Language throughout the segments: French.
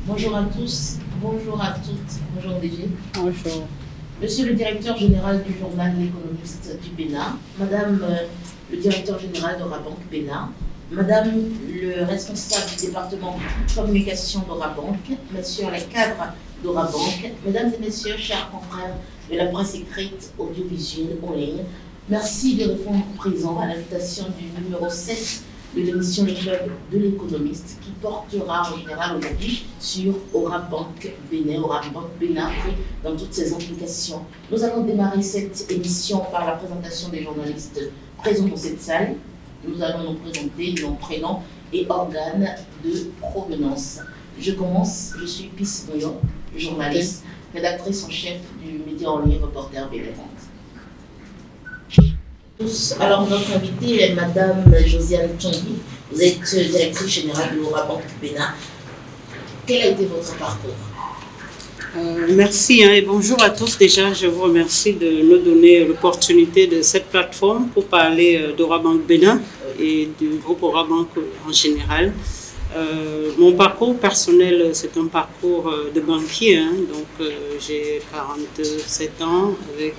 Bonjour à tous, bonjour à toutes, bonjour DG. Bonjour. Monsieur le directeur général du journal L'Économiste du Bénin, Madame le directeur général d'Orabank Bénin, Madame le responsable du département communication d'Orabank, Messieurs les cadres d'Orabank, Mesdames et Messieurs, chers confrères de la presse écrite, audiovisuelle en ligne, merci de répondre présent à l'invitation du numéro 7 de l'émission Le Club de l'Économiste qui portera en général aujourd'hui sur Orabank Bénin, Orabank Bénin dans toutes ses implications. Nous allons démarrer cette émission par la présentation des journalistes présents dans cette salle. Nous allons nous présenter nos prénoms et organes de provenance. Je commence, je suis Pisse Moyon, journaliste, rédactrice en chef du média en ligne Reporter Bénin. Alors, notre invitée est Madame Josiane Tchongui. Vous êtes directrice générale de Orabank Bénin. Quel a été votre parcours? Merci et bonjour à tous. Déjà, je vous remercie de nous donner l'opportunité de cette plateforme pour parler d'Orabank Bénin et du groupe Orabank en général. Mon parcours personnel, c'est un parcours de banquier. Donc, j'ai 47 ans avec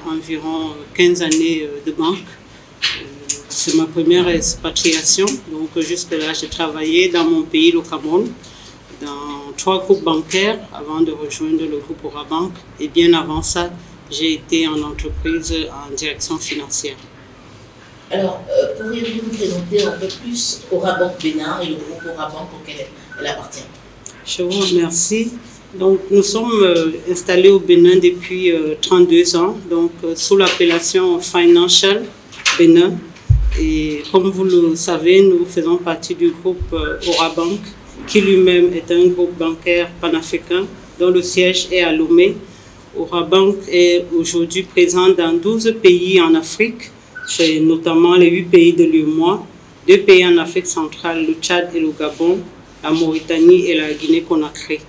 environ 15 années de banque. C'est ma première expatriation. Donc, jusque-là, j'ai travaillé dans mon pays, le Cameroun, dans 3 groupes bancaires avant de rejoindre le groupe Orabank. Et bien avant ça, j'ai été en entreprise en direction financière. Alors, pourriez-vous nous présenter un peu plus Orabank Bénin et le groupe Orabank auquel elle appartient? Je vous remercie. Donc, nous sommes installés au Bénin depuis 32 ans, donc sous l'appellation Financial Bénin. Et comme vous le savez, nous faisons partie du groupe Orabank, qui lui-même est un groupe bancaire panafricain dont le siège est à Lomé. Orabank est aujourd'hui présent dans 12 pays en Afrique. C'est notamment les 8 pays de l'UEMOA, 2 pays en Afrique centrale, le Tchad et le Gabon, la Mauritanie et la Guinée-Conakry.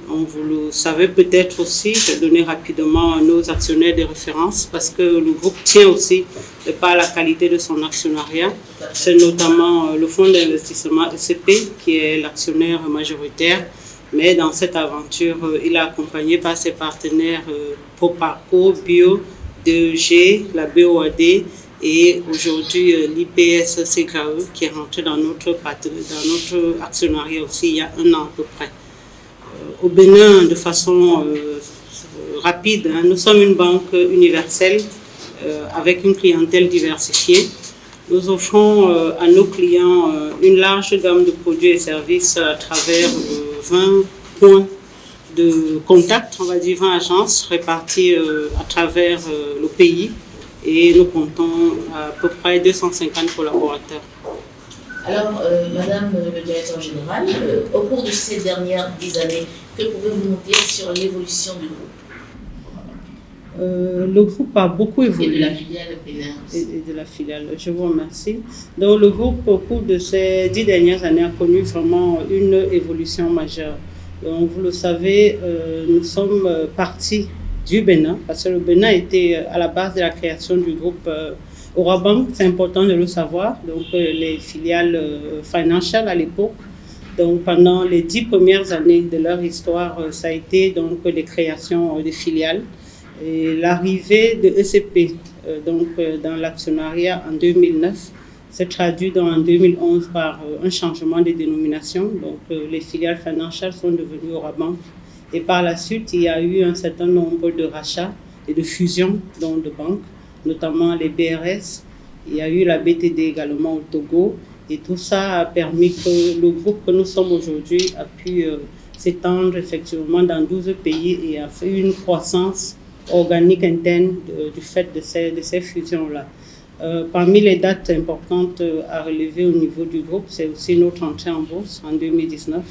Donc, vous le savez peut-être aussi, je vais donner rapidement nos actionnaires de référence parce que le groupe tient aussi de par la qualité de son actionnariat. C'est notamment le fonds d'investissement ECP qui est l'actionnaire majoritaire. Mais dans cette aventure, il est accompagné par ses partenaires Proparco, Bio, DEG, la BOAD et aujourd'hui l'IPS CKE qui est rentré dans notre actionnariat aussi il y a 1 an à peu près. Au Bénin, de façon rapide, nous sommes une banque universelle avec une clientèle diversifiée. Nous offrons à nos clients une large gamme de produits et services à travers 20 points de contact, on va dire 20 agences réparties à travers le pays et nous comptons à peu près 250 collaborateurs. Alors, Madame le directeur général, au cours de ces dernières 10 années, que pouvez-vous nous dire sur l'évolution du groupe? Le groupe a beaucoup évolué. Et de la filiale Bénin aussi. Et de la filiale, je vous remercie. Donc, le groupe, au cours de ces 10 dernières années, a connu vraiment une évolution majeure. Donc, vous le savez, nous sommes partis du Bénin, parce que le Bénin était à la base de la création du groupe Orabank, c'est important de le savoir. Donc, les filiales Financial à l'époque. Donc, pendant les 10 premières années de leur histoire, ça a été donc les créations de filiales. Et l'arrivée de ECP dans l'actionnariat en 2009 s'est traduit en 2011 par un changement de dénomination. Donc, les filiales Financial sont devenues Orabank. Et par la suite, il y a eu un certain nombre de rachats et de fusions de banques, notamment les BRS. Il y a eu la BTD également au Togo. Et tout ça a permis que le groupe que nous sommes aujourd'hui a pu s'étendre effectivement dans 12 pays et a fait une croissance organique interne du fait de ces fusions-là. Parmi les dates importantes à relever au niveau du groupe, c'est aussi notre entrée en bourse en 2019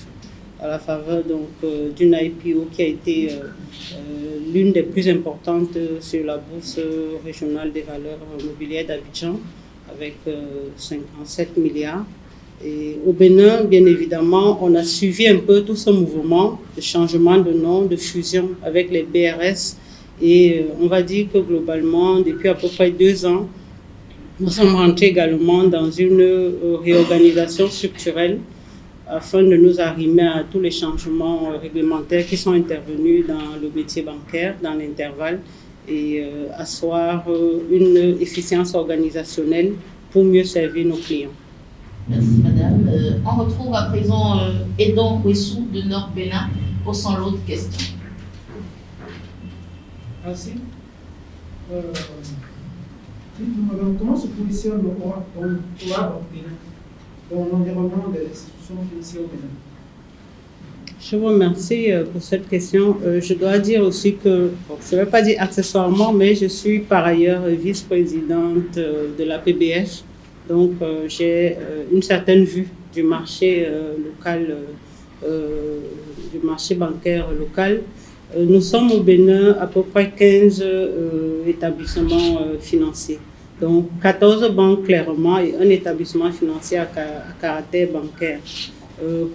à la faveur d'une IPO qui a été l'une des plus importantes sur la bourse régionale des valeurs mobilières d'Abidjan avec 57 milliards. Et au Bénin, bien évidemment, on a suivi un peu tout ce mouvement de changement de nom, de fusion avec les BRS. Et on va dire que globalement, depuis à peu près 2 ans, nous sommes rentrés également dans une réorganisation structurelle afin de nous arrimer à tous les changements réglementaires qui sont intervenus dans le métier bancaire dans l'intervalle et asseoir une efficience organisationnelle pour mieux servir nos clients. Merci madame. On retrouve à présent Edon Ouessou de Nord Bénin pour son lot de questions. Merci. Madame, comment se positionne le OA au Bénin dans l'environnement des institutions financières au Bénin? Je vous remercie pour cette question. Je dois dire aussi que, je ne vais pas dire accessoirement, mais je suis par ailleurs vice-présidente de la PBF. Donc, j'ai une certaine vue du marché local, du marché bancaire local. Nous sommes au Bénin à peu près 15 établissements financiers. Donc 14 banques clairement et un établissement financier à caractère bancaire.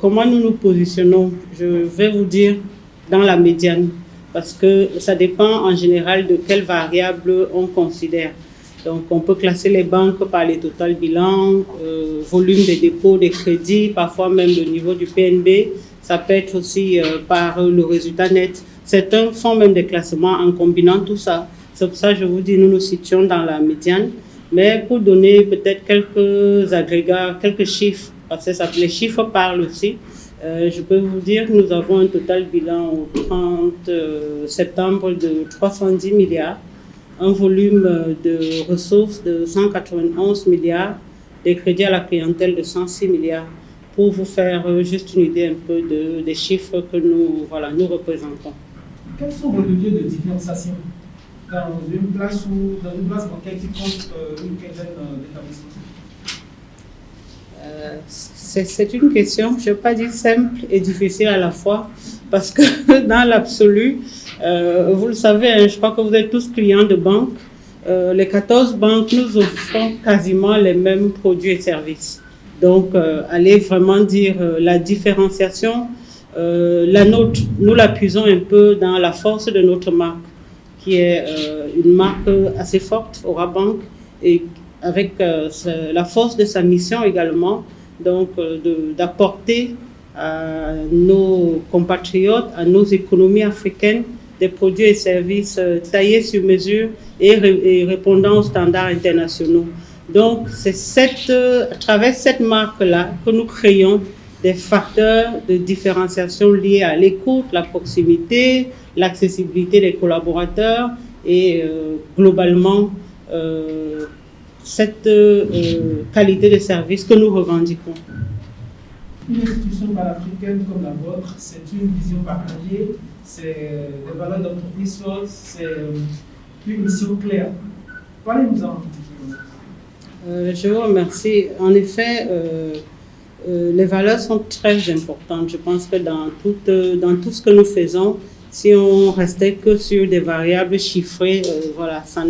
Comment nous nous positionnons? Je vais vous dire dans la médiane, parce que ça dépend en général de quelles variables on considère. Donc on peut classer les banques par les total bilan, volume des dépôts, des crédits, parfois même le niveau du PNB. Ça peut être aussi par le résultat net. Certains font même des classements en combinant tout ça. C'est pour ça que je vous dis, nous nous situons dans la médiane. Mais pour donner peut-être quelques agrégats, quelques chiffres, parce que les chiffres parlent aussi, je peux vous dire que nous avons un total bilan au 30 septembre de 310 milliards, un volume de ressources de 191 milliards, des crédits à la clientèle de 106 milliards, pour vous faire juste une idée un peu des chiffres que nous représentons. Quels sont vos leviers de différenciation dans une place bancaire qui compte une quinzaine d'établissements? C'est une question, je ne vais pas dire simple et difficile à la fois, parce que dans l'absolu, vous le savez, hein, je crois que vous êtes tous clients de banques. Les 14 banques nous offrent quasiment les mêmes produits et services. Donc, aller vraiment dire la différenciation, la nôtre, nous la puisons un peu dans la force de notre marque, qui est une marque assez forte, Aura Bank, et avec la force de sa mission également, donc d'apporter à nos compatriotes, à nos économies africaines, des produits et services taillés sur mesure et répondant aux standards internationaux. Donc, c'est à travers cette marque-là que nous créons des facteurs de différenciation liés à l'écoute, la proximité, l'accessibilité des collaborateurs et globalement cette qualité de service que nous revendiquons. Une institution panafricaine comme la vôtre, c'est une vision partagée, c'est des valeurs d'entreprise fortes, c'est une mission claire. Parlez-nous en. Je vous remercie. En effet, les valeurs sont très importantes. Je pense que dans tout ce que nous faisons, si on restait que sur des variables chiffrées, ça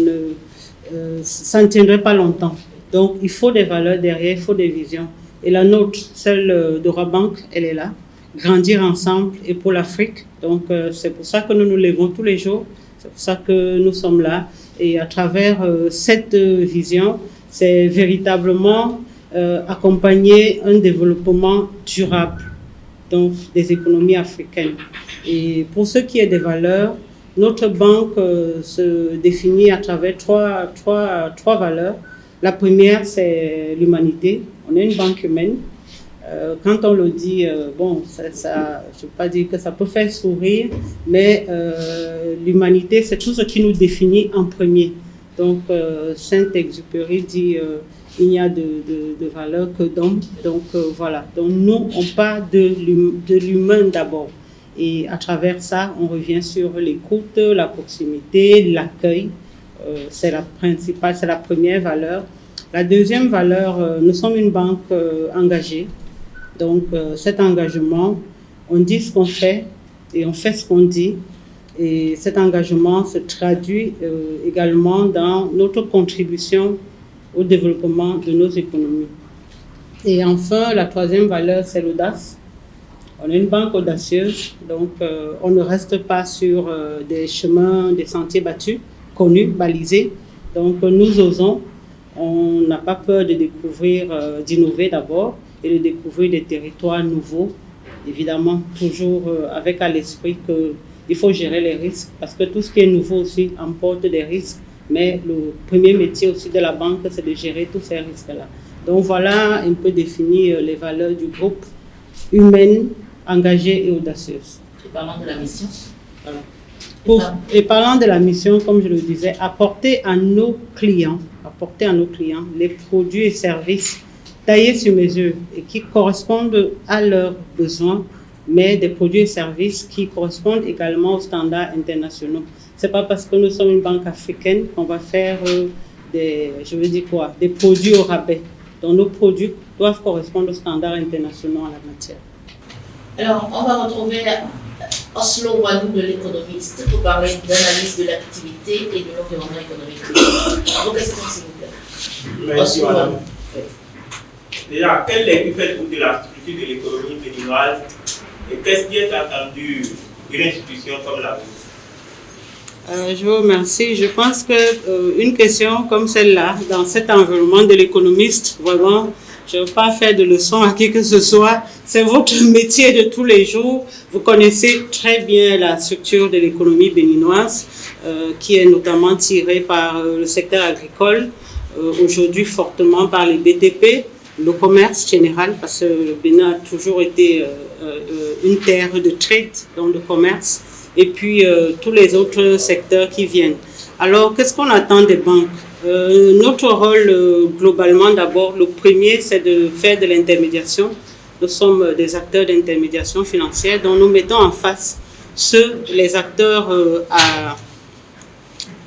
ne tiendrait pas longtemps. Donc, il faut des valeurs derrière, il faut des visions. Et la nôtre, celle d'Aura Bank, elle est là. Grandir ensemble et pour l'Afrique. Donc, c'est pour ça que nous nous levons tous les jours. C'est pour ça que nous sommes là. Et à travers cette vision, c'est véritablement accompagner un développement durable, donc des économies africaines. Et pour ce qui est des valeurs, notre banque se définit à travers trois valeurs. La première, c'est l'humanité. On est une banque humaine. Quand on le dit, je ne veux pas dire que ça peut faire sourire, mais l'humanité, c'est tout ce qui nous définit en premier. Donc, Saint-Exupéry dit il n'y a de valeur que d'homme. Donc, voilà. Donc, nous, on part de l'humain d'abord. Et à travers ça, on revient sur l'écoute, la proximité, l'accueil. C'est la principale, c'est la première valeur. La deuxième valeur, nous sommes une banque engagée. Donc, cet engagement, on dit ce qu'on fait et on fait ce qu'on dit. Et cet engagement se traduit également dans notre contribution au développement de nos économies. Et enfin, la troisième valeur, c'est l'audace. On est une banque audacieuse, donc on ne reste pas sur des chemins, des sentiers battus, connus, balisés. Donc nous osons, on n'a pas peur de découvrir, d'innover d'abord. et de découvrir des territoires nouveaux. Évidemment, toujours avec à l'esprit qu'il faut gérer les risques, parce que tout ce qui est nouveau aussi emporte des risques, mais le premier métier aussi de la banque, c'est de gérer tous ces risques-là. Donc voilà un peu définir les valeurs du groupe, humaines, engagées et audacieuses. Et parlant de la mission. Voilà. Et parlant de la mission, comme je le disais, apporter à nos clients les produits et services taillés sur mesure et qui correspondent à leurs besoins, mais des produits et services qui correspondent également aux standards internationaux. Ce n'est pas parce que nous sommes une banque africaine qu'on va faire des produits au rabais. Donc nos produits doivent correspondre aux standards internationaux en la matière. Alors, on va retrouver Oslo Walou de l'économiste pour parler d'analyse de l'activité et de l'environnement économique. Vos questions, s'il vous plaît. Merci, madame. Déjà, quelle lecture faites-vous de la structure de l'économie béninoise et qu'est-ce qui est attendu d'une institution comme la vôtre? Je vous remercie. Je pense qu'une question comme celle-là, dans cet environnement de l'économiste, vraiment, je ne veux pas faire de leçons à qui que ce soit. C'est votre métier de tous les jours. Vous connaissez très bien la structure de l'économie béninoise, qui est notamment tirée par le secteur agricole, aujourd'hui fortement par les BTP, le commerce général, parce que le Bénin a toujours été une terre de trade, donc de commerce, et puis tous les autres secteurs qui viennent. Alors, qu'est-ce qu'on attend des banques? Notre rôle, globalement, d'abord, le premier, c'est de faire de l'intermédiation. Nous sommes des acteurs d'intermédiation financière, dont nous mettons en face les acteurs à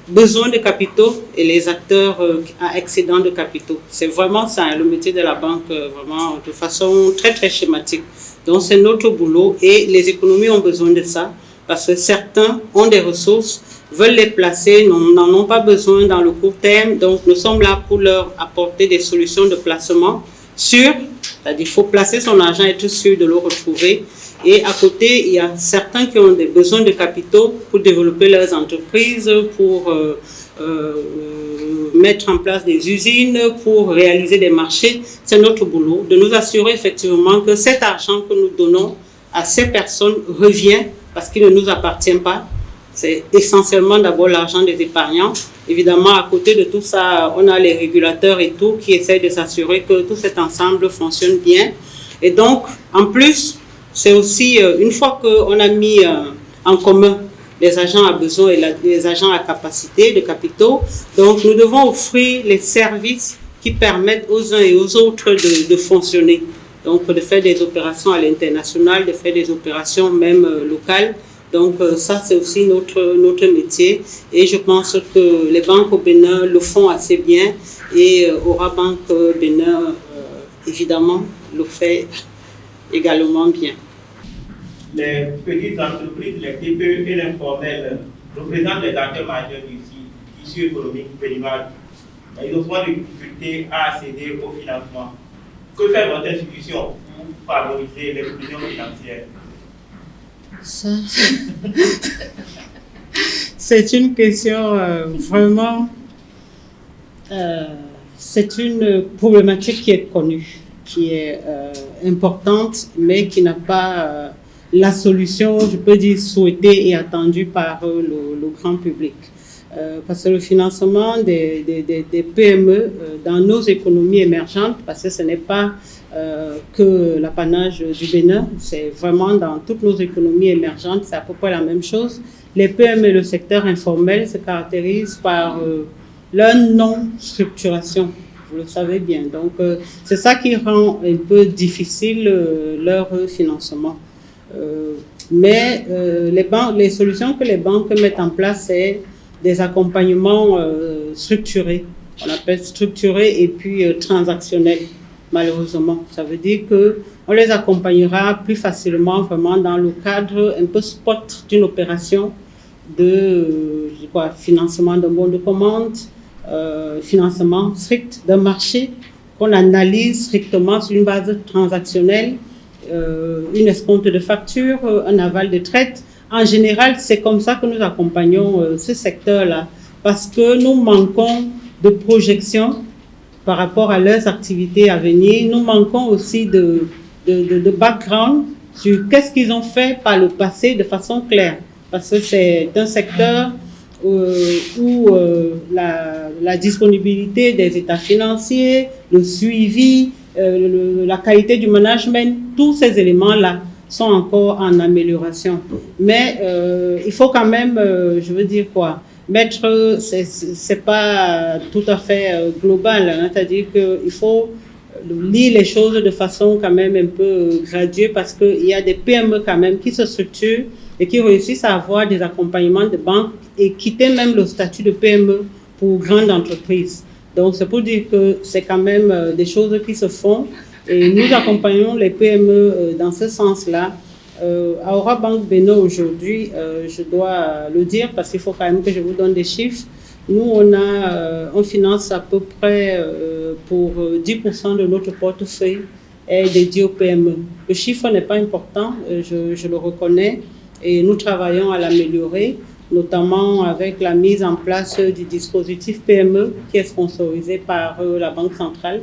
besoin de capitaux et les acteurs à excédent de capitaux. C'est vraiment ça, le métier de la banque, vraiment de façon très, très schématique. Donc, c'est notre boulot et les économies ont besoin de ça parce que certains ont des ressources, veulent les placer, n'en ont pas besoin dans le court terme. Donc, nous sommes là pour leur apporter des solutions de placement sûres. C'est-à-dire qu'il faut placer son argent et être sûr de le retrouver. Et à côté, il y a certains qui ont des besoins de capitaux pour développer leurs entreprises, pour mettre en place des usines, pour réaliser des marchés. C'est notre boulot de nous assurer effectivement que cet argent que nous donnons à ces personnes revient parce qu'il ne nous appartient pas. C'est essentiellement d'abord l'argent des épargnants. Évidemment, à côté de tout ça, on a les régulateurs et tout qui essayent de s'assurer que tout cet ensemble fonctionne bien. Et donc, en plus, c'est aussi, une fois qu'on a mis en commun les agents à besoin et les agents à capacité de capitaux, donc nous devons offrir les services qui permettent aux uns et aux autres de fonctionner. Donc, de faire des opérations à l'international, de faire des opérations même locales. Donc, ça, c'est aussi notre métier. Et je pense que les banques au Bénin le font assez bien. Et Aura Banque Bénin, évidemment, le fait également bien. Les petites entreprises, les TPE et l'informel représentent les acteurs majeurs du tissu économique béninois. Ils ont souvent des difficultés à accéder au financement. Que fait votre institution pour favoriser l'inclusion financière? Ça, c'est une question vraiment... c'est une problématique qui est connue, qui est importante, mais qui n'a pas la solution, je peux dire, souhaitée et attendue par le grand public. Parce que le financement des PME dans nos économies émergentes, parce que ce n'est pas que l'apanage du Bénin, c'est vraiment dans toutes nos économies émergentes, c'est à peu près la même chose. Les PME et le secteur informel se caractérisent par leur non-structuration, vous le savez bien. Donc, c'est ça qui rend un peu difficile leur financement. Mais les solutions que les banques mettent en place, c'est des accompagnements structurés. On appelle structurés et puis transactionnels, malheureusement. Ça veut dire qu'on les accompagnera plus facilement vraiment dans le cadre un peu spot d'une opération de financement d'un bon de commande, financement strict d'un marché qu'on analyse strictement sur une base transactionnelle, une escompte de facture, un aval de traite. En général, c'est comme ça que nous accompagnons ce secteur-là, parce que nous manquons de projection par rapport à leurs activités à venir. Nous manquons aussi de background sur qu'est-ce qu'ils ont fait par le passé de façon claire. Parce que c'est un secteur où la disponibilité des états financiers, le suivi, la qualité du management, tous ces éléments-là sont encore en amélioration. Mais il faut quand même, je veux dire quoi, mettre, c'est pas tout à fait global, hein, c'est-à-dire qu'il faut lire les choses de façon quand même un peu graduée parce qu'il y a des PME quand même qui se structurent et qui réussissent à avoir des accompagnements de banque et quitter même le statut de PME pour grande entreprise. Donc c'est pour dire que c'est quand même des choses qui se font et nous accompagnons les PME dans ce sens-là. À Aura Bank Bénin aujourd'hui, je dois le dire parce qu'il faut quand même que je vous donne des chiffres. Nous, on finance à peu près pour 10% de notre portefeuille est dédié aux PME. Le chiffre n'est pas important, je le reconnais, et nous travaillons à l'améliorer, notamment avec la mise en place du dispositif PME qui est sponsorisé par la Banque centrale.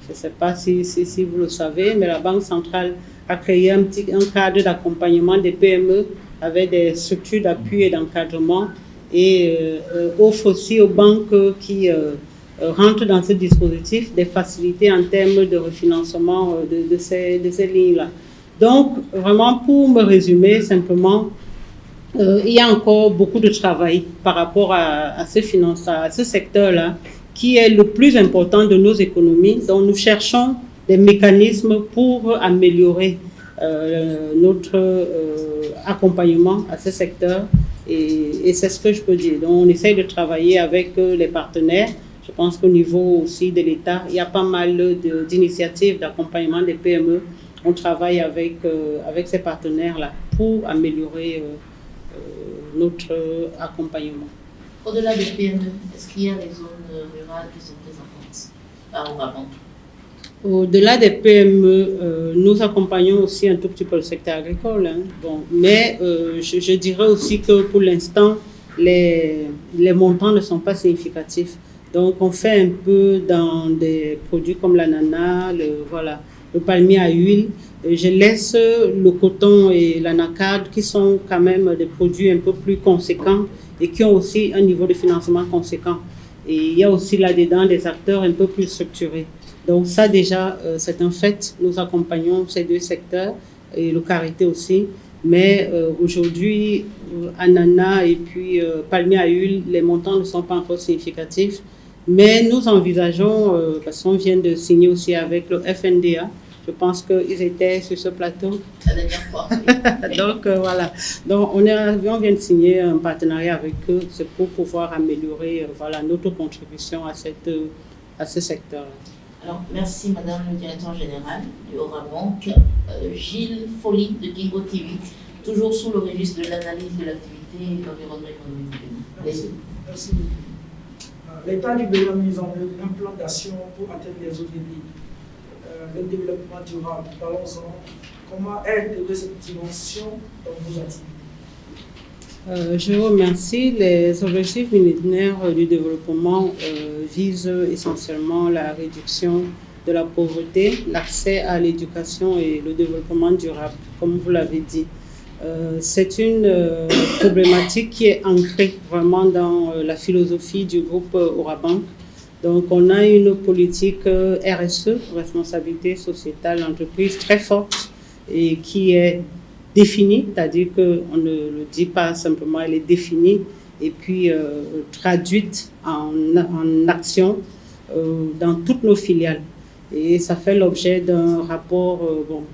Je ne sais pas si vous le savez, mais la Banque centrale a créé un cadre d'accompagnement des PME avec des structures d'appui et d'encadrement et offre aussi aux banques qui rentrent dans ce dispositif des facilités en termes de refinancement de ces lignes-là. Donc, vraiment, pour me résumer simplement, il y a encore beaucoup de travail par rapport à ce secteur-là, qui est le plus important de nos économies. Donc, nous cherchons des mécanismes pour améliorer notre accompagnement à ce secteur. Et c'est ce que je peux dire. Donc, on essaye de travailler avec les partenaires. Je pense qu'au niveau aussi de l'État, il y a pas mal d'initiatives d'accompagnement des PME. On travaille avec ces partenaires-là pour améliorer notre accompagnement. Au-delà des PME, est-ce qu'il y a des zones rurales qui sont présentes à Aura Bank? Au-delà des PME, nous accompagnons aussi un tout petit peu le secteur agricole. Hein. Bon, mais je dirais aussi que pour l'instant, les montants ne sont pas significatifs. Donc, on fait un peu dans des produits comme l'ananas, le palmier à huile. Je laisse le coton et l'anacarde qui sont quand même des produits un peu plus conséquents et qui ont aussi un niveau de financement conséquent. Et il y a aussi là-dedans des acteurs un peu plus structurés. Donc ça déjà, c'est un fait. Nous accompagnons ces deux secteurs et le karité aussi. Mais aujourd'hui, ananas et puis palmier à huile, les montants ne sont pas encore significatifs. Mais nous envisageons, parce qu'on vient de signer aussi avec le FNDA, je pense qu'ils étaient sur ce plateau. La dernière fois. Donc voilà. Donc on vient de signer un partenariat avec eux, c'est pour pouvoir améliorer notre contribution à ce secteur. Alors, merci Madame le Directeur Général du Aura Bank, Gilles Folly de Kingo TV, toujours sous le registre de l'analyse de l'activité et de l'environnement économique du Bénin. Merci beaucoup. L'État du Bénin a mis en œuvre un plan d'action pour atteindre les ODD. Le développement durable, parlons-en. Comment intégrer cette dimension dans vos activités? Je vous remercie. Les objectifs millénaires du développement visent essentiellement la réduction de la pauvreté, l'accès à l'éducation et le développement durable, comme vous l'avez dit. C'est une problématique qui est ancrée vraiment dans la philosophie du groupe Aura Bank. Donc, on a une politique RSE, responsabilité sociétale d'entreprise, très forte et qui est définie, c'est-à-dire qu'on ne le dit pas simplement, elle est définie et puis traduite en action dans toutes nos filiales. Et ça fait l'objet d'un rapport,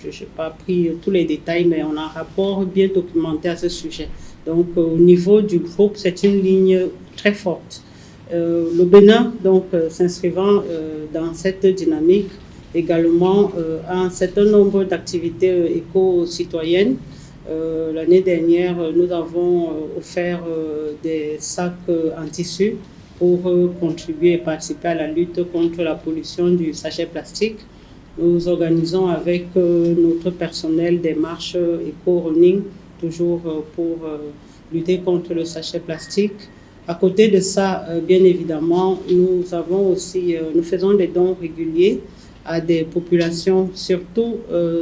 je n'ai pas pris tous les détails, mais on a un rapport bien documenté à ce sujet. Donc, au niveau du groupe, c'est une ligne très forte. Le Bénin, donc, s'inscrivant dans cette dynamique, également a un certain nombre d'activités éco-citoyennes. L'année dernière, nous avons offert des sacs en tissu pour contribuer et participer à la lutte contre la pollution du sachet plastique. Nous organisons avec notre personnel des marches éco-running, toujours pour lutter contre le sachet plastique. À côté de ça, bien évidemment, nous faisons des dons réguliers à des populations, surtout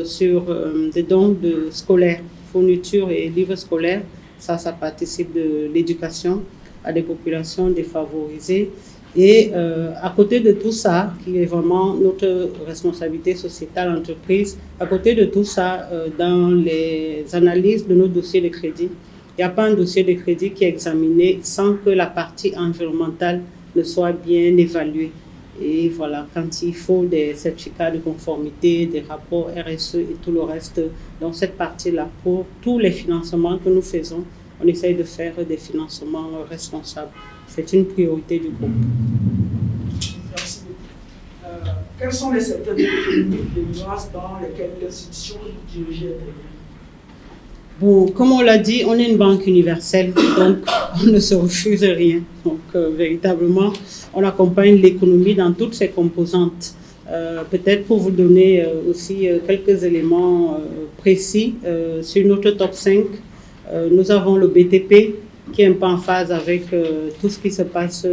sur des dons scolaires, fournitures et livres scolaires. Ça participe de l'éducation à des populations défavorisées. Et à côté de tout ça, qui est vraiment notre responsabilité sociétale entreprise, à côté de tout ça, dans les analyses de nos dossiers de crédit, il n'y a pas un dossier de crédit qui est examiné sans que la partie environnementale ne soit bien évaluée. Et voilà, quand il faut des certificats de conformité, des rapports RSE et tout le reste, dans cette partie-là, pour tous les financements que nous faisons, on essaye de faire des financements responsables. C'est une priorité du groupe. Merci. Quels sont les secteurs économiques béninoises dans lesquels l'institution que vous dirigez intervient? Bon, comme on l'a dit, on est une banque universelle, donc on ne se refuse rien. Donc, véritablement, on accompagne l'économie dans toutes ses composantes. Peut-être pour vous donner aussi quelques éléments précis, sur notre top 5, nous avons le BTP, qui est un peu en phase avec tout ce qui se passe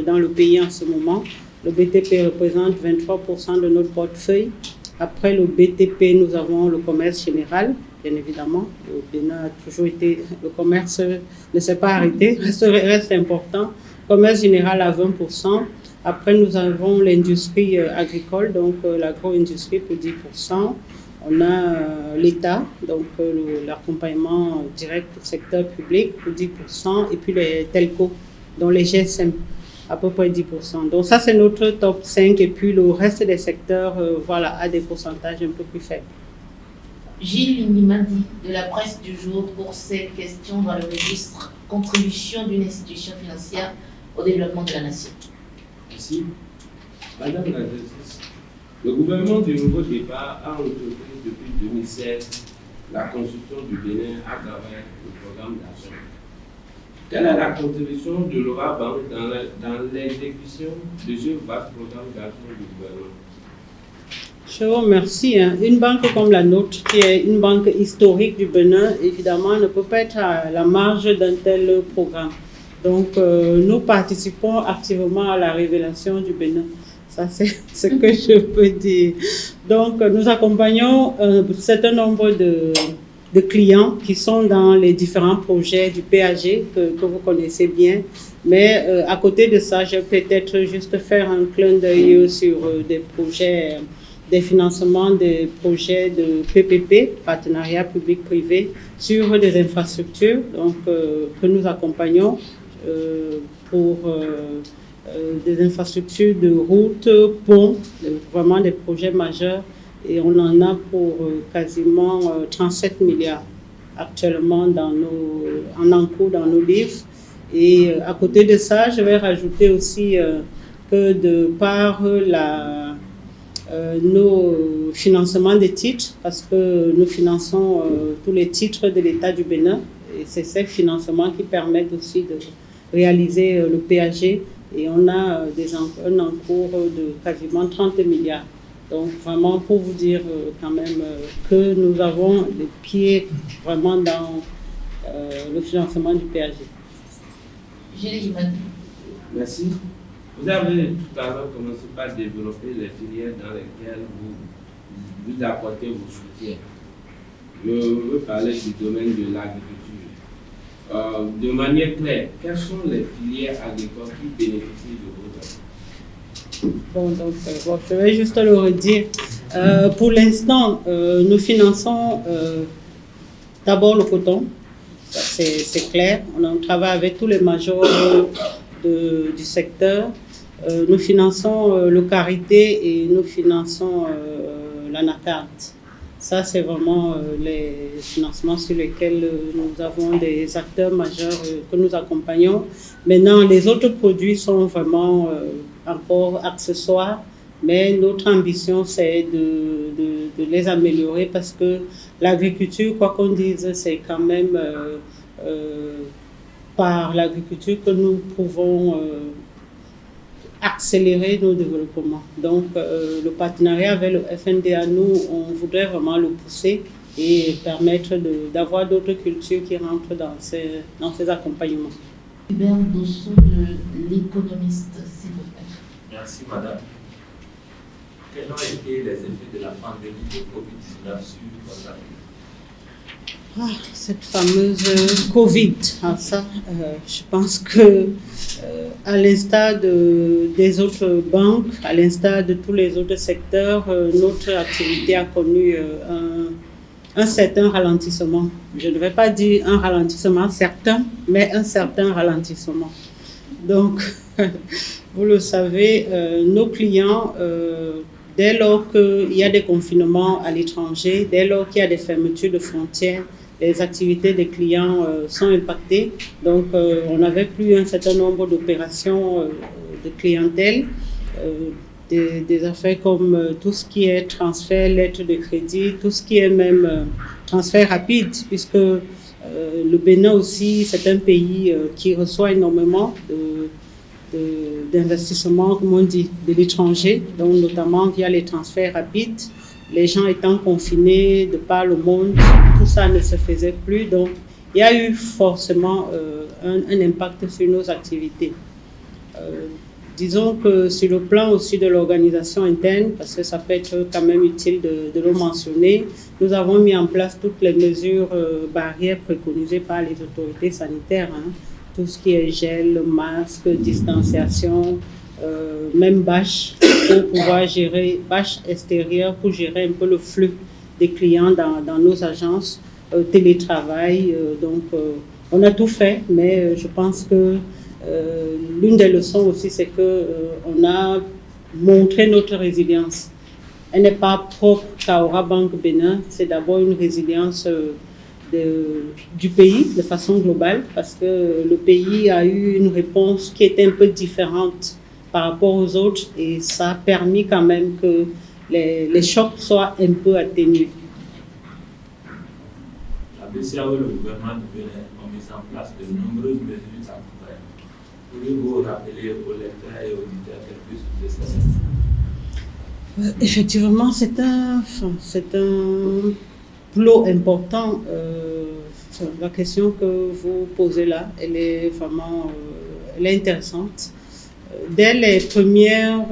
dans le pays en ce moment. Le BTP représente 23% de notre portefeuille. Après le BTP, nous avons le commerce général, bien évidemment. Le Bénin a toujours été, le commerce ne s'est pas arrêté, reste important. Commerce général à 20%. Après, nous avons l'industrie agricole, donc l'agro-industrie pour 10%. On a l'État, donc l'accompagnement direct du secteur public pour 10%. Et puis les telcos, dont les GSM, à peu près 10%. Donc ça, c'est notre top 5. Et puis le reste des secteurs, voilà, a des pourcentages un peu plus faibles. Gilles Nimadi, de la presse du jour, pour ces questions dans le registre contribution d'une institution financière au développement de la nation. Merci. Madame la Directrice, le gouvernement du Nouveau Départ a entrepris depuis 2016 la construction du Bénin à travers le programme d'action. Quelle est la contribution de l'Ora Banque dans l'exécution de ce vaste programme d'action du gouvernement? Je vous remercie. Une banque comme la nôtre, qui est une banque historique du Bénin, évidemment, ne peut pas être à la marge d'un tel programme. Donc, nous participons activement à la révélation du Bénin. Ça, c'est ce que je peux dire. Donc, nous accompagnons un certain nombre de clients qui sont dans les différents projets du PAG que vous connaissez bien. Mais à côté de ça, je vais peut-être juste faire un clin d'œil sur des projets, des financements des projets de PPP, partenariat public-privé, sur des infrastructures donc, que nous accompagnons pour des infrastructures de routes, ponts, vraiment des projets majeurs. Et on en a pour quasiment 37 milliards actuellement en encours dans nos livres. Et à côté de ça, je vais rajouter aussi que de par nos financements des titres, parce que nous finançons tous les titres de l'État du Bénin, et c'est ces financements qui permettent aussi de réaliser le PAG, et on a un encours de quasiment 30 milliards. Donc vraiment pour vous dire quand même que nous avons les pieds vraiment dans le financement du PAG. Merci. Vous avez tout à l'heure commencé par développer les filières dans lesquelles vous apportez vos soutiens. Je veux parler du domaine de l'agriculture. De manière claire, quelles sont les filières agricoles qui bénéficient de vos aides? Bon, donc, je vais juste le redire. Pour l'instant, nous finançons d'abord le coton. C'est clair. On travaille avec tous les majors du secteur. Nous finançons le karité et nous finançons l'anacarde. Ça, c'est vraiment les financements sur lesquels nous avons des acteurs majeurs que nous accompagnons. Maintenant, les autres produits sont vraiment encore accessoires, mais notre ambition, c'est de les améliorer parce que l'agriculture, quoi qu'on dise, c'est quand même par l'agriculture que nous pouvons accélérer nos développements. Donc, le partenariat avec le FNDA, nous, on voudrait vraiment le pousser et permettre d'avoir d'autres cultures qui rentrent dans ces accompagnements. Hubert Dosso de l'Économiste, s'il vous plaît. Merci, madame. Quels ont été les effets de la pandémie de Covid-19 sur votre activité? Cette fameuse Covid, je pense que à l'instar des autres banques, à l'instar de tous les autres secteurs, notre activité a connu un certain ralentissement. Je ne vais pas dire un ralentissement certain, mais un certain ralentissement. Donc, vous le savez, nos clients, dès lors qu'il y a des confinements à l'étranger, dès lors qu'il y a des fermetures de frontières, les activités des clients sont impactées. Donc, on n'avait plus un certain nombre d'opérations de clientèle, des affaires comme tout ce qui est transfert, lettre de crédit, tout ce qui est même transfert rapide, puisque le Bénin aussi, c'est un pays qui reçoit énormément d'investissements, comme on dit, de l'étranger, donc notamment via les transferts rapides. Les gens étant confinés de par le monde, tout ça ne se faisait plus. Donc, il y a eu forcément un impact sur nos activités. Disons que sur le plan aussi de l'organisation interne, parce que ça peut être quand même utile de le mentionner, nous avons mis en place toutes les mesures barrières préconisées par les autorités sanitaires. Tout ce qui est gel, masque, distanciation, même bâche, pour pouvoir gérer, bâche extérieure pour gérer un peu le flux des clients dans nos agences, télétravail. Donc, on a tout fait, mais je pense que l'une des leçons aussi, c'est qu'on a montré notre résilience. Elle n'est pas propre qu'à Aura Banque Bénin, c'est d'abord une résilience du pays de façon globale, parce que le pays a eu une réponse qui était un peu différente par rapport aux autres, et ça a permis quand même que les chocs soient un peu atténués. La BCEAO et le gouvernement du Bénin ont mis en place de nombreuses mesures sanitaires. Pouvez-vous rappeler aux lecteurs et auditeurs quelques de ces? Effectivement, c'est un plot important. La question que vous posez là, elle est vraiment elle est intéressante. Dès les premières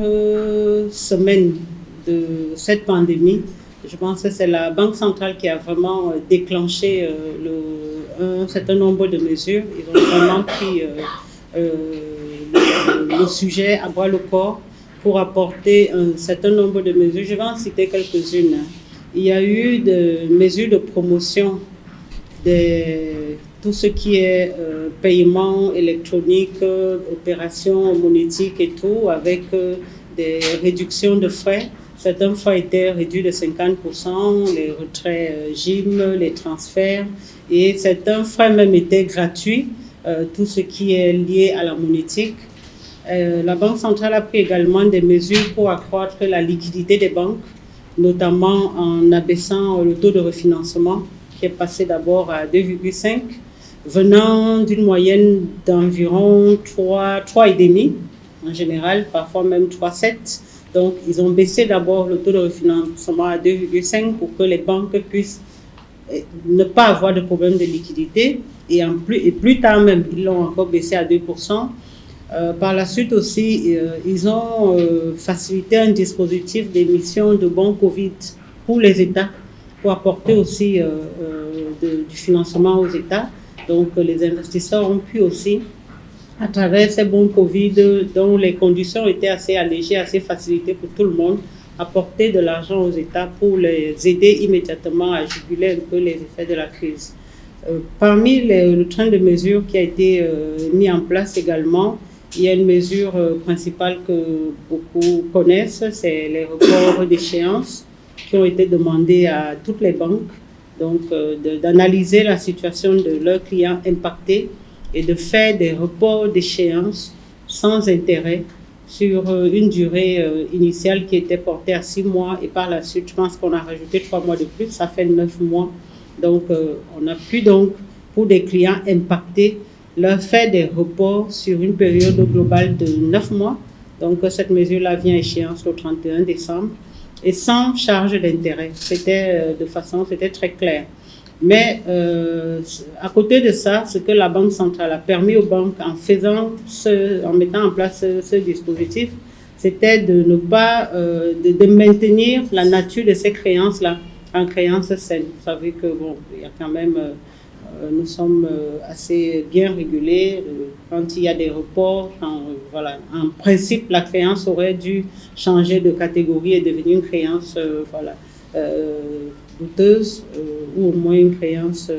semaines de cette pandémie, je pense que c'est la Banque centrale qui a vraiment déclenché un certain nombre de mesures. Ils ont vraiment pris le sujet à bras le corps pour apporter un certain nombre de mesures. Je vais en citer quelques-unes. Il y a eu des mesures de promotion de tout ce qui est paiement électronique, opérations monétiques et tout, avec des réductions de frais. Certains frais étaient réduits de 50%, les retraits GIM, les transferts, et certains frais même étaient gratuits, tout ce qui est lié à la monétique. La Banque centrale a pris également des mesures pour accroître la liquidité des banques, notamment en abaissant le taux de refinancement, qui est passé d'abord à 2,5, venant d'une moyenne d'environ 3,5 en général, parfois même 3,7. Donc, ils ont baissé d'abord le taux de refinancement à 2,5 pour que les banques puissent ne pas avoir de problème de liquidité. Et plus tard même, ils l'ont encore baissé à 2%. Par la suite aussi, ils ont facilité un dispositif d'émission de bons Covid pour les États, pour apporter aussi du financement aux États. Donc, les investisseurs ont pu aussi, à travers ces bons Covid, dont les conditions étaient assez allégées, assez facilitées pour tout le monde, apporter de l'argent aux États pour les aider immédiatement à juguler un peu les effets de la crise. Parmi le train de mesures qui a été mis en place également, il y a une mesure principale que beaucoup connaissent, c'est les reports d'échéance qui ont été demandés à toutes les banques, donc d'analyser la situation de leurs clients impactés et de faire des reports d'échéance sans intérêt sur une durée initiale qui était portée à 6 mois, et par la suite, je pense qu'on a rajouté 3 mois de plus, ça fait 9 mois. Donc, on a pu donc, pour des clients impactés, leur faire des reports sur une période globale de 9 mois. Donc, cette mesure-là vient à échéance le 31 décembre et sans charge d'intérêt. C'était très clair. Mais à côté de ça, ce que la Banque centrale a permis aux banques en mettant en place ce dispositif, c'était de ne pas, de maintenir la nature de ces créances-là en créances saines. Vous savez que bon, il y a quand même, nous sommes assez bien régulés. Quand il y a des reports, voilà, en principe, la créance aurait dû changer de catégorie et devenir une créance, voilà, douteuse ou au moins une créance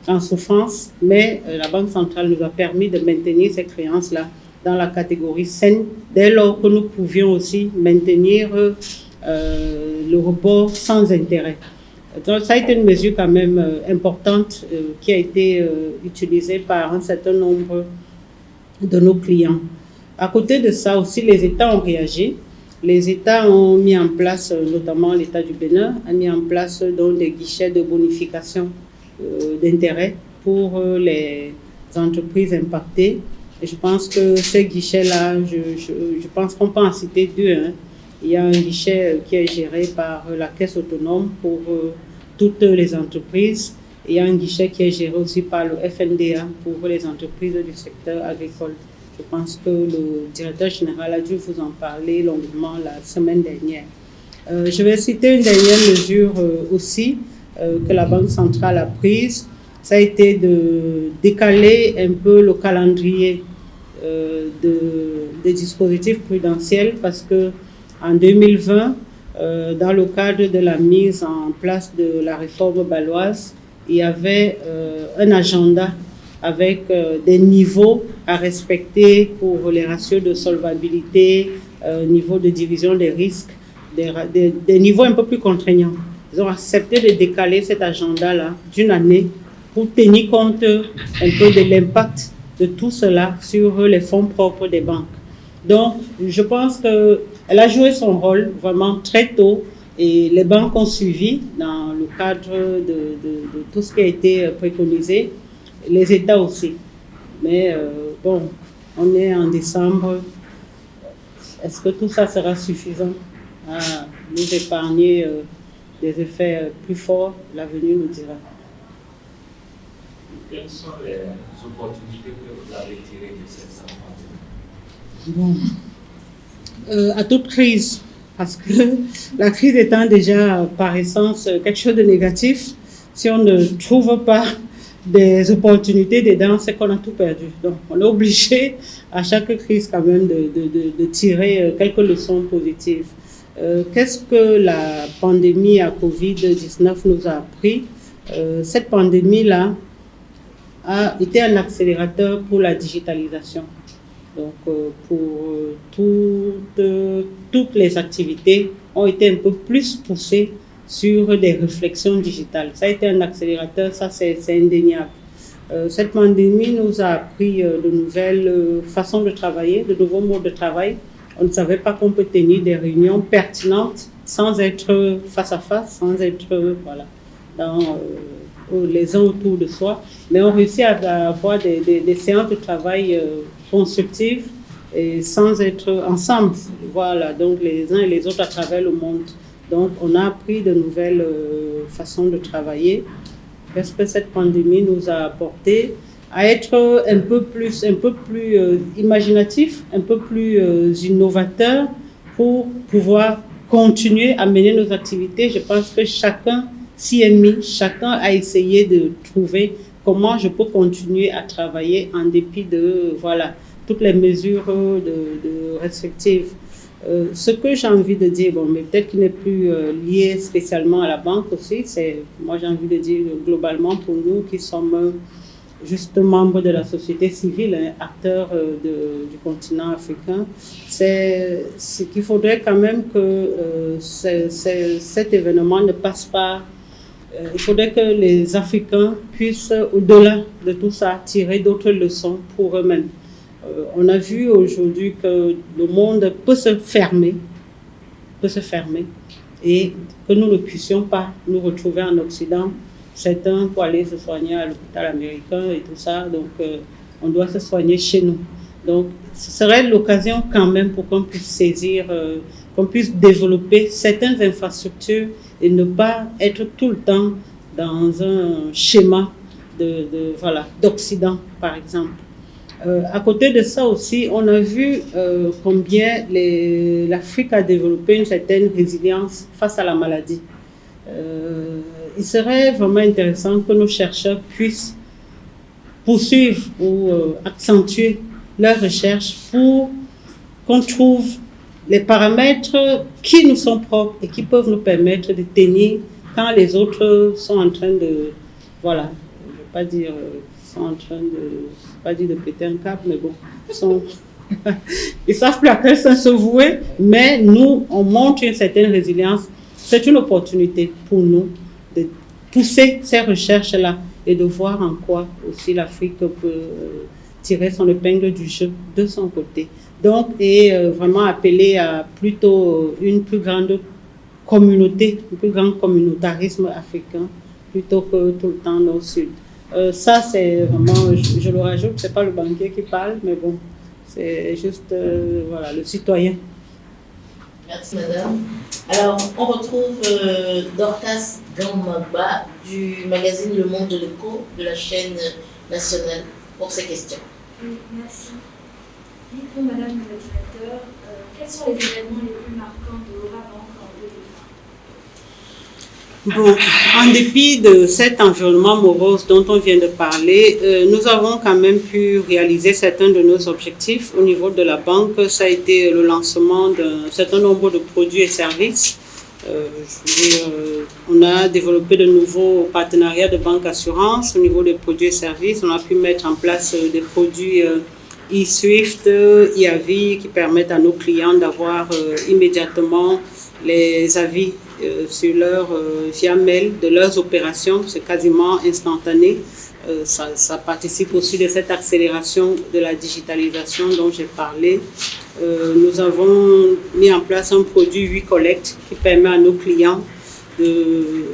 en souffrance. Mais la Banque centrale nous a permis de maintenir ces créances-là dans la catégorie saine, dès lors que nous pouvions aussi maintenir le report sans intérêt. Donc, ça a été une mesure quand même importante qui a été utilisée par un certain nombre de nos clients. À côté de ça aussi, les États ont réagi. Les États ont mis en place, notamment l'État du Bénin, a mis en place donc, des guichets de bonification d'intérêt pour les entreprises impactées. Et je pense que ces guichets-là, je pense qu'on peut en citer deux. Hein. Il y a un guichet qui est géré par la Caisse autonome pour toutes les entreprises. Et il y a un guichet qui est géré aussi par le FNDA pour les entreprises du secteur agricole. Je pense que le directeur général a dû vous en parler longuement la semaine dernière. Je vais citer une dernière mesure aussi que la Banque centrale a prise. Ça a été de décaler un peu le calendrier des dispositifs prudentiels parce que en 2020, dans le cadre de la mise en place de la réforme bâloise, il y avait un agenda avec des niveaux à respecter pour les ratios de solvabilité, niveau de division des risques, des niveaux un peu plus contraignants. Ils ont accepté de décaler cet agenda-là d'une année pour tenir compte un peu de l'impact de tout cela sur les fonds propres des banques. Donc, je pense qu'elle a joué son rôle vraiment très tôt et les banques ont suivi dans le cadre de tout ce qui a été préconisé, les États aussi. Mais bon, on est en décembre. Est-ce que tout ça sera suffisant à nous épargner des effets plus forts? L'avenir nous dira. Quelles sont les opportunités que vous avez tirées de cette pandémie? Bon. À toute crise, parce que la crise étant déjà par essence quelque chose de négatif, si on ne trouve pas des opportunités dedans, c'est qu'on a tout perdu. Donc, on est obligé à chaque crise quand même de tirer quelques leçons positives. Qu'est-ce que la pandémie à Covid-19 nous a appris? Cette pandémie-là a été un accélérateur pour la digitalisation. Donc, pour toutes les activités ont été un peu plus poussées sur des réflexions digitales. Ça a été un accélérateur, ça c'est indéniable. Cette pandémie nous a appris de nouvelles façons de travailler, de nouveaux modes de travail. On ne savait pas qu'on peut tenir des réunions pertinentes sans être face à face, sans être voilà, dans les uns autour de soi. Mais on réussit à avoir des séances de travail constructives et sans être ensemble. Voilà, donc les uns et les autres à travers le monde. Donc, on a appris de nouvelles façons de travailler. Qu'est-ce que cette pandémie nous a apporté? À être un peu plus imaginatif, un peu plus innovateur pour pouvoir continuer à mener nos activités. Je pense que chacun s'y est mis, chacun a essayé de trouver comment je peux continuer à travailler en dépit de voilà, toutes les mesures de restrictives. Ce que j'ai envie de dire, bon, mais peut-être qu'il n'est plus lié spécialement à la banque aussi, moi j'ai envie de dire globalement pour nous qui sommes juste membres de la société civile, acteurs du continent africain, c'est qu'il faudrait quand même que cet événement ne passe pas. Il faudrait que les Africains puissent, au-delà de tout ça, tirer d'autres leçons pour eux-mêmes. On a vu aujourd'hui que le monde peut se fermer et que nous ne puissions pas nous retrouver en Occident, certains pour aller se soigner à l'hôpital américain et tout ça, donc on doit se soigner chez nous. Donc ce serait l'occasion quand même pour qu'on puisse saisir, qu'on puisse développer certaines infrastructures et ne pas être tout le temps dans un schéma d'Occident, par exemple. À côté de ça aussi, on a vu combien l'Afrique a développé une certaine résilience face à la maladie. Il serait vraiment intéressant que nos chercheurs puissent poursuivre ou accentuer leurs recherches pour qu'on trouve les paramètres qui nous sont propres et qui peuvent nous permettre de tenir quand les autres sont en train de, voilà, je ne veux pas dire, sont en train de, pas dire de péter un câble, mais bon, ils savent plus à quel sens se vouer, mais nous, on montre une certaine résilience. C'est une opportunité pour nous de pousser ces recherches-là et de voir en quoi aussi l'Afrique peut tirer son épingle du jeu de son côté. Donc, et vraiment appeler à plutôt une plus grande communauté, un plus grand communautarisme africain, plutôt que tout le temps nord-sud. Ça, c'est vraiment, je le rajoute, c'est pas le banquier qui parle, mais bon, c'est juste voilà, le citoyen. Merci madame. Alors, on retrouve Dorcas Gambagba du magazine Le Monde de l'Écho de la chaîne nationale pour ces questions. Oui, merci. Dites-nous, madame le directeur, quels sont les événements les plus marquants de Orabank en 2020? Bon, en dépit de cet environnement morose dont on vient de parler, nous avons quand même pu réaliser certains de nos objectifs. Au niveau de la banque, ça a été le lancement d'un certain nombre de produits et services. On a développé de nouveaux partenariats de banque assurance au niveau des produits et services. On a pu mettre en place des produits eSwift, e-avis qui permettent à nos clients d'avoir immédiatement les avis sur via mail de leurs opérations. C'est quasiment instantané. Ça participe aussi de cette accélération de la digitalisation dont j'ai parlé. Nous avons mis en place un produit WeCollect qui permet à nos clients de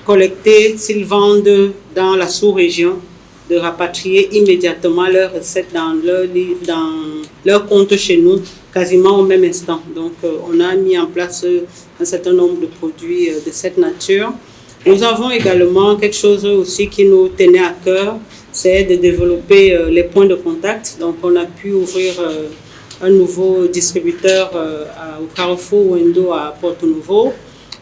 collecter, s'ils vendent dans la sous-région, de rapatrier immédiatement leurs recettes dans leur compte chez nous, quasiment au même instant. Donc, on a mis en place un certain nombre de produits de cette nature. Nous avons également quelque chose aussi qui nous tenait à cœur, c'est de développer les points de contact. Donc, on a pu ouvrir un nouveau distributeur au Carrefour Wendo à Porto Novo.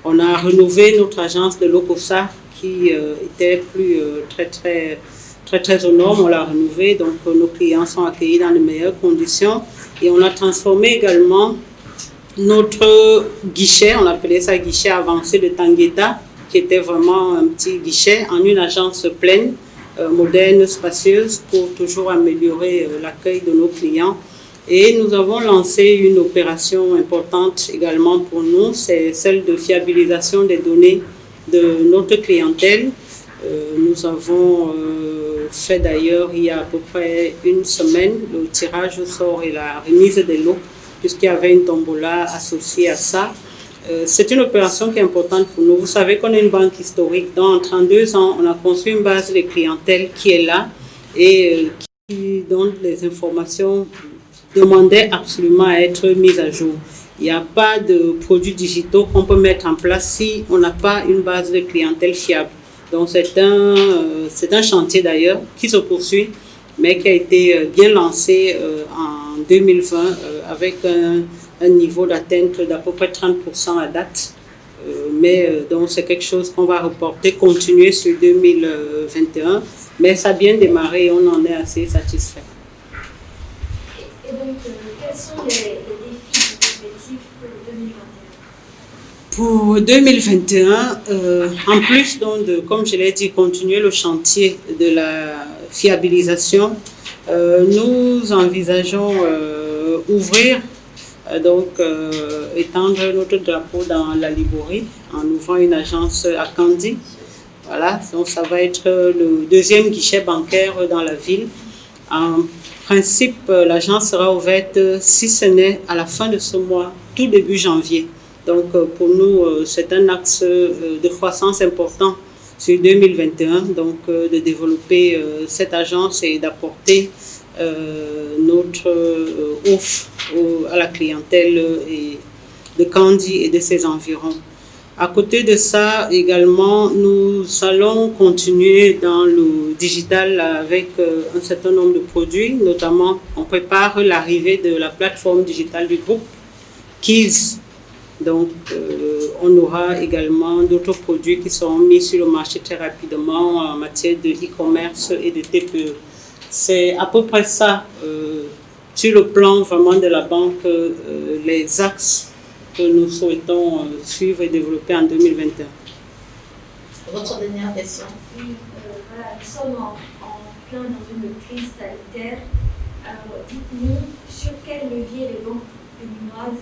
On a rénové notre agence de Lokosa qui était plus très aux normes. On l'a rénové, donc nos clients sont accueillis dans les meilleures conditions. Et on a transformé également notre guichet, on appelait ça guichet avancé de Tangueta, qui était vraiment un petit guichet, en une agence pleine, moderne, spacieuse, pour toujours améliorer l'accueil de nos clients. Et nous avons lancé une opération importante également pour nous, c'est celle de fiabilisation des données de notre clientèle. Nous avons fait d'ailleurs il y a à peu près une semaine le tirage au sort et la remise des lots, puisqu'il y avait une tombola associée à ça. C'est une opération qui est importante pour nous. Vous savez qu'on est une banque historique. En 32 ans, on a construit une base de clientèle qui est là et qui donne les informations demandaient absolument à être mises à jour. Il n'y a pas de produits digitaux qu'on peut mettre en place si on n'a pas une base de clientèle fiable. Donc c'est un chantier d'ailleurs qui se poursuit, mais qui a été bien lancé en 2020 avec un niveau d'atteinte d'à peu près 30% à date. Donc c'est quelque chose qu'on va reporter, continuer sur 2021, mais ça a bien démarré et on en est assez satisfait. Et donc, quels sont les défis et perspectives pour 2021? Pour 2021, en plus donc de, comme je l'ai dit, continuer le chantier de la fiabilisation, nous envisageons ouvrir, étendre notre drapeau dans la Liborie en ouvrant une agence à Kandi. Voilà, donc ça va être le deuxième guichet bancaire dans la ville. En principe, l'agence sera ouverte si ce n'est à la fin de ce mois, tout début janvier. Donc pour nous, c'est un axe de croissance important sur 2021, donc de développer cette agence et d'apporter notre offre à la clientèle de Kandi et de ses environs. À côté de ça, également, nous allons continuer dans le digital avec un certain nombre de produits. Notamment, on prépare l'arrivée de la plateforme digitale du groupe Keys. Donc, on aura également d'autres produits qui seront mis sur le marché très rapidement en matière de e-commerce et de TPE. C'est à peu près ça, sur le plan vraiment de la banque, les axes que nous souhaitons suivre et développer en 2021. Votre dernière question. Oui, voilà, nous sommes en plein dans une crise sanitaire. Alors, dites-nous sur quel levier les banques béninoises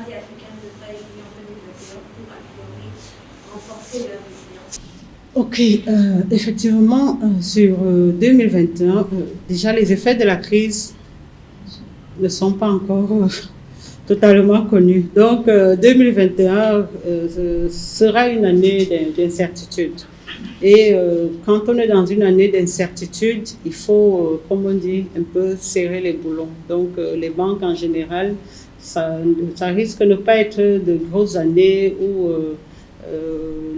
et africaines devraient agir en 2021 pour améliorer, renforcer leur résilience. Ok, effectivement, sur 2021, déjà les effets de la crise ne sont pas encore totalement connus. Donc, 2021 sera une année d'incertitude. Et quand on est dans une année d'incertitude, il faut, comme on dit, un peu serrer les boulons. Donc, les banques en général, ça risque de ne pas être de grosses années où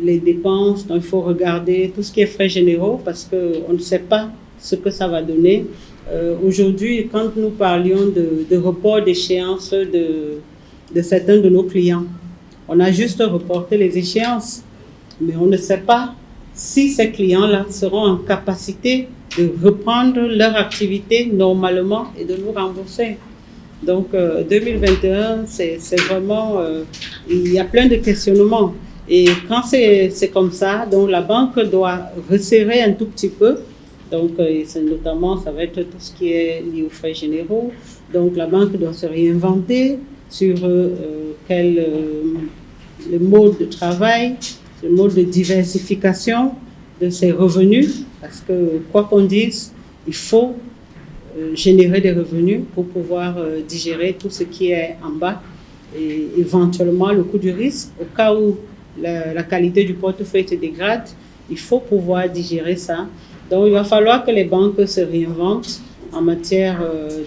les dépenses, donc il faut regarder tout ce qui est frais généraux parce qu'on ne sait pas ce que ça va donner. Aujourd'hui, quand nous parlions de report d'échéance de certains de nos clients, on a juste reporté les échéances, mais on ne sait pas si ces clients-là seront en capacité de reprendre leur activité normalement et de nous rembourser. Donc 2021, c'est vraiment, il y a plein de questionnements. Et quand c'est comme ça, donc la banque doit resserrer un tout petit peu. Donc notamment, ça va être tout ce qui est lié aux frais généraux. Donc la banque doit se réinventer sur le mode de travail, le mode de diversification de ses revenus. Parce que quoi qu'on dise, il faut générer des revenus pour pouvoir digérer tout ce qui est en bas et éventuellement le coût du risque. Au cas où la qualité du portefeuille se dégrade, il faut pouvoir digérer ça. Donc, il va falloir que les banques se réinventent en matière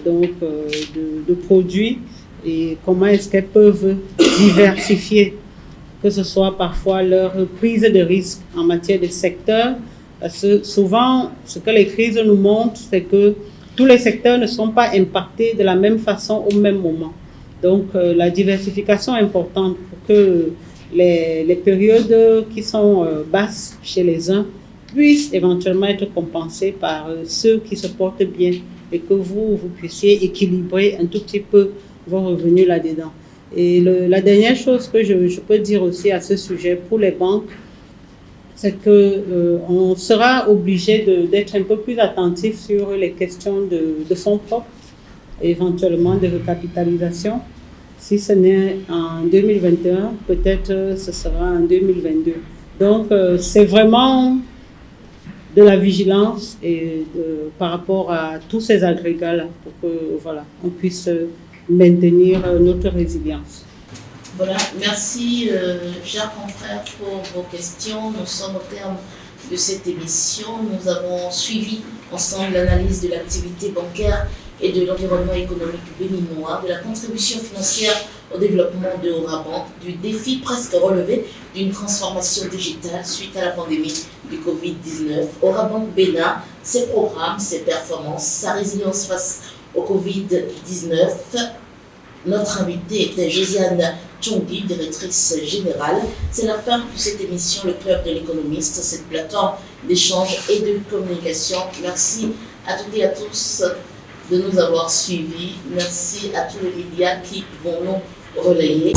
de produits et comment est-ce qu'elles peuvent diversifier, que ce soit parfois leur prise de risque en matière de secteur. Parce que souvent, ce que les crises nous montrent, c'est que tous les secteurs ne sont pas impactés de la même façon au même moment. Donc, la diversification est importante pour que les périodes qui sont basses chez les uns puissent éventuellement être compensées par ceux qui se portent bien et que vous puissiez équilibrer un tout petit peu vos revenus là-dedans. Et la dernière chose que je peux dire aussi à ce sujet pour les banques, c'est qu'on sera obligé d'être un peu plus attentif sur les questions de fonds propres, et éventuellement de recapitalisation. Si ce n'est en 2021, peut-être ce sera en 2022. Donc, c'est vraiment de la vigilance et par rapport à tous ces agrégats-là pour que on puisse maintenir notre résilience. Voilà, merci chers confrères pour vos questions. Nous sommes au terme de cette émission. Nous avons suivi ensemble l'analyse de l'activité bancaire et de l'environnement économique béninois, de la contribution financière au développement de Orabank, du défi presque relevé d'une transformation digitale suite à la pandémie du Covid-19. Orabank Bénin, ses programmes, ses performances, sa résilience face au Covid-19. Notre invitée était Josiane Tchongui, directrice générale. C'est la fin de cette émission, le Club de l'économiste, cette plateforme d'échange et de communication. Merci à toutes et à tous de nous avoir suivis. Merci à tous les médias qui vont nous relayer.